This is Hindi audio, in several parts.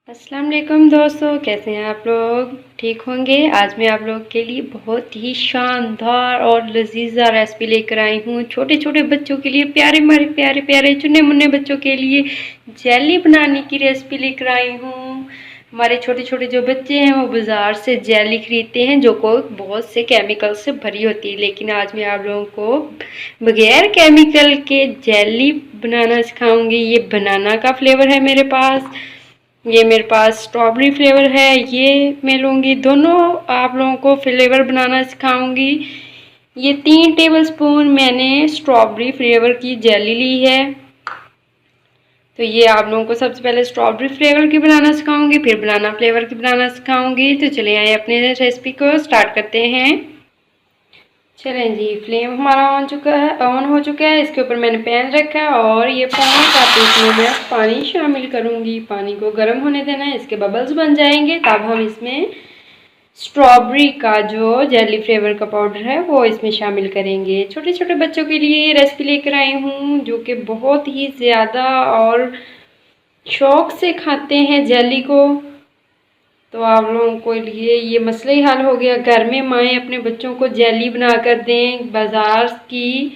अस्सलाम वालेकुम दोस्तों, कैसे हैं आप लोग? ठीक होंगे। आज मैं आप लोग के लिए बहुत ही शानदार और लजीजा रेसिपी लेकर आई हूँ। छोटे छोटे बच्चों के लिए, प्यारे प्यारे चुन्ने मुन्ने बच्चों के लिए जेली बनाने की रेसिपी लेकर आई हूँ। हमारे छोटे छोटे जो बच्चे हैं वो बाज़ार से जेली खरीदते हैं जो को बहुत से केमिकल से भरी होती है, लेकिन आज मैं आप लोगों को बगैर केमिकल के जेली बनाना सिखाऊंगी। ये बनाना का फ्लेवर है मेरे पास, ये मेरे पास स्ट्रॉबेरी फ्लेवर है, ये मैं लूँगी। दोनों आप लोगों को फ्लेवर बनाना सिखाऊंगी। ये 3 टेबलस्पून मैंने स्ट्रॉबेरी फ्लेवर की जेली ली है। तो ये आप लोगों को सबसे पहले स्ट्रॉबेरी फ्लेवर की बनाना सिखाऊंगी, फिर बनाना फ्लेवर की बनाना सिखाऊंगी। तो चलिए आइए अपने रेसिपी को स्टार्ट करते हैं। चलें जी, फ्लेम हमारा ऑन हो चुका है। इसके ऊपर मैंने पैन रखा है और ये पौने कप इसमें मैं पानी शामिल करूँगी। पानी को गर्म होने देना है, इसके बबल्स बन जाएंगे तब हम इसमें स्ट्रॉबेरी का जो जेली फ्लेवर का पाउडर है वो इसमें शामिल करेंगे। छोटे छोटे बच्चों के लिए ये रेसिपी लेकर आई हूँ जो कि बहुत ही ज़्यादा और शौक से खाते हैं जेली को। तो आप लोगों को लिए ये मसला ही हल हो गया। घर में माएँ अपने बच्चों को जेली बना कर दें। बाज़ार की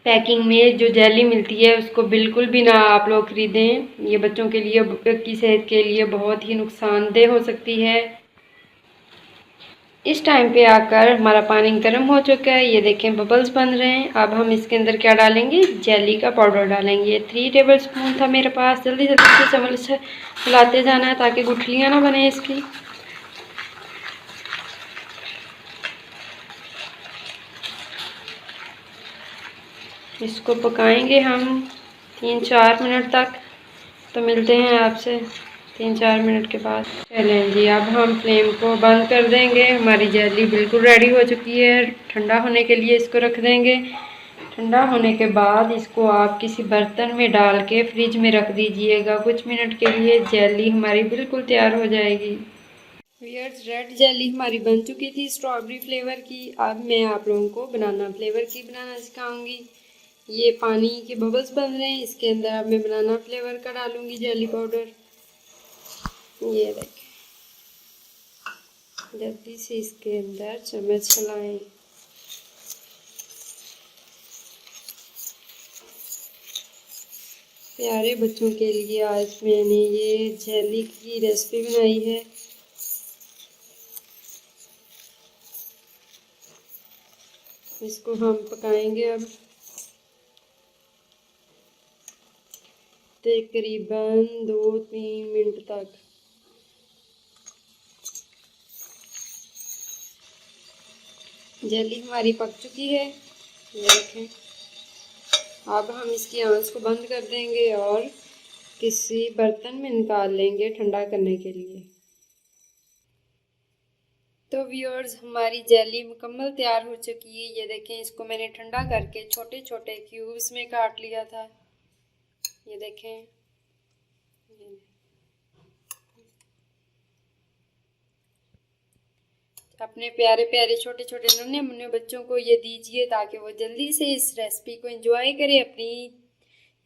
पैकिंग में जो जेली मिलती है उसको बिल्कुल भी ना आप लोग खरीदें। ये बच्चों के लिए की सेहत के लिए बहुत ही नुकसानदेह हो सकती है। इस टाइम पे आकर हमारा पानी गर्म हो चुका है। ये देखें बबल्स बन रहे हैं। अब हम इसके अंदर क्या डालेंगे? जेली का पाउडर डालेंगे। 3 टेबलस्पून था मेरे पास। जल्दी जल्दी से चम्मच से हिलाते जाना है ताकि गुठलियाँ ना बने इसकी। इसको पकाएंगे हम 3-4 मिनट तक। तो मिलते हैं आपसे 3-4 मिनट के बाद। चलें जी, अब हम फ्लेम को बंद कर देंगे। हमारी जेली बिल्कुल रेडी हो चुकी है। ठंडा होने के लिए इसको रख देंगे। ठंडा होने के बाद इसको आप किसी बर्तन में डाल के फ्रिज में रख दीजिएगा कुछ मिनट के लिए। जेली हमारी बिल्कुल तैयार हो जाएगी। वियर्स, रेड जेली हमारी बन चुकी थी स्ट्रॉबेरी फ्लेवर की। अब मैं आप लोगों को बनाना फ्लेवर की बनाना सिखाऊंगी। ये पानी के बबल्स बन रहे हैं, इसके अंदर अब मैं बनाना फ्लेवर का डालूंगी जेली पाउडर। ये देखें, जल्दी से इसके अंदर चम्मच चलाएं। प्यारे बच्चों के लिए आज मैंने ये जेली की रेसिपी बनाई है। इसको हम पकाएंगे अब तकरीबन 2-3 मिनट तक। जेली हमारी पक चुकी है, ये देखें। अब हम इसकी आंच को बंद कर देंगे और किसी बर्तन में निकाल लेंगे ठंडा करने के लिए। तो व्यूअर्स, हमारी जेली मुकम्मल तैयार हो चुकी है। ये देखें, इसको मैंने ठंडा करके छोटे छोटे क्यूब्स में काट लिया था। ये देखें, अपने प्यारे प्यारे छोटे छोटे नन्हे मुन्ने बच्चों को ये दीजिए ताकि वो जल्दी से इस रेसिपी को एंजॉय करें, अपनी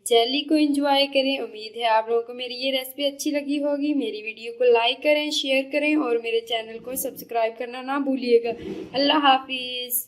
जेली को एंजॉय करें। उम्मीद है आप लोगों को मेरी ये रेसिपी अच्छी लगी होगी। मेरी वीडियो को लाइक करें, शेयर करें और मेरे चैनल को सब्सक्राइब करना ना भूलिएगा। अल्लाह हाफिज़।